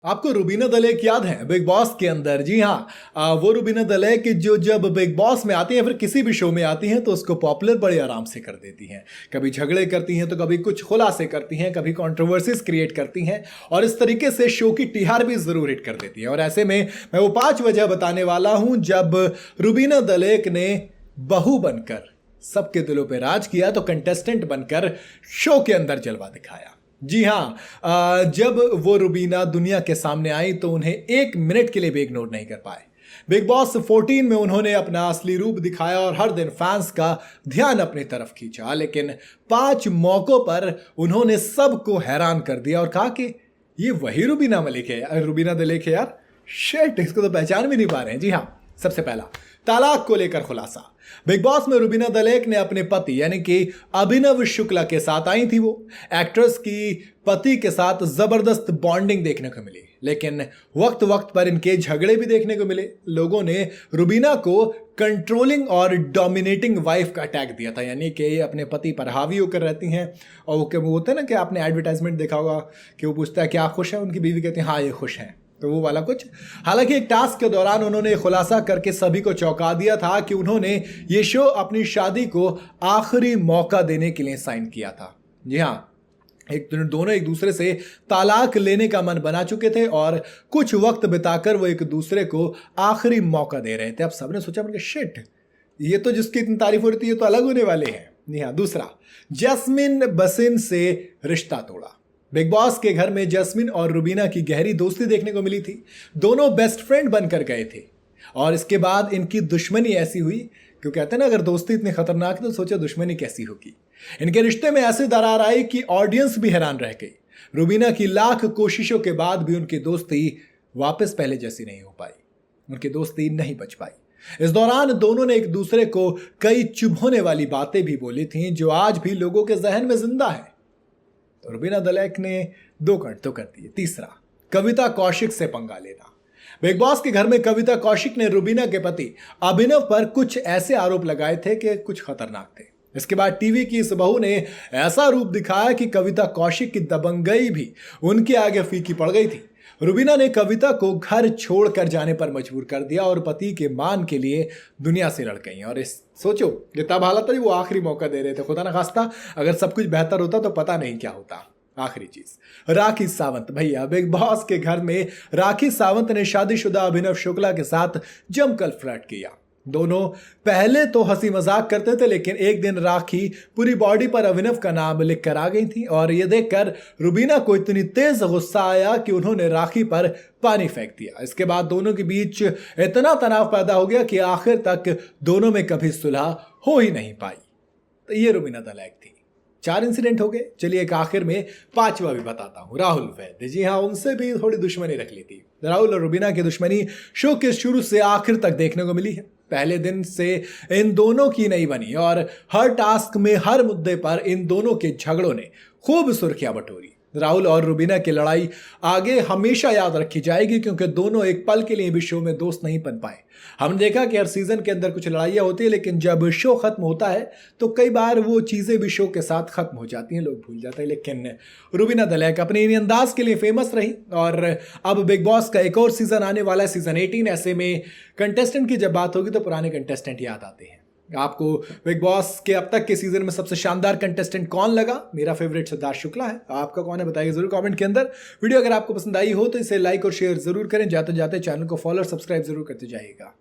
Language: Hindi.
आपको रुबीना दलेक याद है बिग बॉस के अंदर? जी हाँ, वो रुबीना दलेक जो जब बिग बॉस में आती हैं फिर किसी भी शो में आती हैं तो उसको पॉपुलर बड़े आराम से कर देती हैं। कभी झगड़े करती हैं तो कभी कुछ खुलासे करती हैं, कभी कंट्रोवर्सीज क्रिएट करती हैं और इस तरीके से शो की टीआरपी जरूर हिट कर देती हैं। और ऐसे में मैं वो 5 वजह बताने वाला हूं जब रुबीना दलेक ने बहू बनकर सबके दिलों पे राज किया तो कंटेस्टेंट बनकर शो के अंदर जलवा दिखाया। जी हाँ, जब वो रुबीना दुनिया के सामने आई तो उन्हें 1 मिनट के लिए भी इग्नोर नहीं कर पाए। बिग बॉस 14 में उन्होंने अपना असली रूप दिखाया और हर दिन फैंस का ध्यान अपनी तरफ खींचा, लेकिन 5 मौकों पर उन्होंने सबको हैरान कर दिया और कहा कि ये वही रुबीना मलिक है, रुबीना दलेक है यार। शिट, इसको तो पहचान भी नहीं पा रहे हैं। जी हाँ, सबसे पहला तलाक को लेकर खुलासा। बिग बॉस में रुबीना दलेक ने अपने पति यानी कि अभिनव शुक्ला के साथ आई थी। वो एक्ट्रेस की पति के साथ जबरदस्त बॉन्डिंग देखने को मिली, लेकिन वक्त वक्त पर इनके झगड़े भी देखने को मिले। लोगों ने रुबीना को कंट्रोलिंग और डोमिनेटिंग वाइफ का टैग दिया था, यानी कि अपने पति पर हावी होकर रहती हैं। और वो होता है ना कि आपने एडवर्टाइजमेंट देखा होगा कि वो पूछता है क्या खुश है, उनकी बीवी कहती है हाँ ये खुश है, तो वो वाला कुछ। हालांकि एक टास्क के दौरान उन्होंने खुलासा करके सभी को चौंका दिया था कि उन्होंने ये शो अपनी शादी को आखिरी मौका देने के लिए साइन किया था। जी हाँ, दोनों एक दूसरे से तलाक लेने का मन बना चुके थे और कुछ वक्त बिताकर वो एक दूसरे को आखिरी मौका दे रहे थे। अब सबने सोचा कि शिट, ये तो जिसकी इतनी तारीफ हो रही थी ये तो अलग होने वाले हैं। जी हाँ, दूसरा, जैस्मिन बसिन से रिश्ता तोड़ा। बिग बॉस के घर में जैस्मिन और रुबीना की गहरी दोस्ती देखने को मिली थी। दोनों बेस्ट फ्रेंड बनकर गए थे और इसके बाद इनकी दुश्मनी ऐसी हुई, क्योंकि कहते हैं ना अगर दोस्ती इतनी खतरनाक है तो सोचो दुश्मनी कैसी होगी। इनके रिश्ते में ऐसी दरार आई कि ऑडियंस भी हैरान रह गई। रुबीना की लाख कोशिशों के बाद भी उनकी दोस्ती वापस पहले जैसी नहीं हो पाई, उनकी दोस्ती नहीं बच पाई। इस दौरान दोनों ने एक दूसरे को कई चुभने वाली बातें भी बोली थी जो आज भी लोगों के जहन में जिंदा है। तो रुबीना दलेक ने 2 कट तो कर दिए। तीसरा, कविता कौशिक से पंगा लेना। बिग बॉस के घर में कविता कौशिक ने रुबीना के पति अभिनव पर कुछ ऐसे आरोप लगाए थे कि कुछ खतरनाक थे। इसके बाद टीवी की इस बहू ने ऐसा रूप दिखाया कि कविता कौशिक की दबंगई भी उनके आगे फीकी पड़ गई थी। रुबीना ने कविता को घर छोड़कर जाने पर मजबूर कर दिया और पति के मान के लिए दुनिया से लड़ गई। और इस सोचो ये तब हालत था वो आखिरी मौका दे रहे थे, खुदा ना खास्ता अगर सब कुछ बेहतर होता तो पता नहीं क्या होता। आखिरी चीज, राखी सावंत। भैया, बिग बॉस के घर में राखी सावंत ने शादीशुदा अभिनव शुक्ला के साथ जमकर फ्लर्ट किया। दोनों पहले तो हंसी मजाक करते थे, लेकिन एक दिन राखी पूरी बॉडी पर अभिनव का नाम लिख कर आ गई थी और यह देखकर रुबीना को इतनी तेज गुस्सा आया कि उन्होंने राखी पर पानी फेंक दिया। इसके बाद दोनों के बीच इतना तनाव पैदा हो गया कि आखिर तक दोनों में कभी सुलह हो ही नहीं पाई। तो ये रुबीना दलेक थी। 4 इंसिडेंट हो गए। चलिए एक आखिर में 5वां भी बताता हूं, राहुल वैद्य। जी हाँ, उनसे भी थोड़ी दुश्मनी रख ली थी। राहुल और रुबीना की दुश्मनी शो के शुरू से आखिर तक देखने को मिली है। पहले दिन से इन दोनों की नहीं बनी और हर टास्क में हर मुद्दे पर इन दोनों के झगड़ों ने खूब सुर्खियां बटोरी। राहुल और रुबीना की लड़ाई आगे हमेशा याद रखी जाएगी, क्योंकि दोनों एक पल के लिए भी शो में दोस्त नहीं बन पाए। हमने देखा कि हर सीजन के अंदर कुछ लड़ाइयाँ होती है, लेकिन जब शो खत्म होता है तो कई बार वो चीजें भी शो के साथ खत्म हो जाती हैं, लोग भूल जाते हैं। लेकिन रुबीना दलेक अपने इन अंदाज के लिए फेमस रही और अब बिग बॉस का एक और सीजन आने वाला है, सीजन 18। ऐसे में कंटेस्टेंट की जब बात होगी तो पुराने कंटेस्टेंट याद आते हैं। आपको बिग बॉस के अब तक के सीजन में सबसे शानदार कंटेस्टेंट कौन लगा? मेरा फेवरेट सिद्धार्थ शुक्ला है। आपका कौन है बताइए जरूर कमेंट के अंदर। वीडियो अगर आपको पसंद आई हो तो इसे लाइक और शेयर जरूर करें। जाते जाते चैनल को फॉलो और सब्सक्राइब जरूर करते जाइएगा।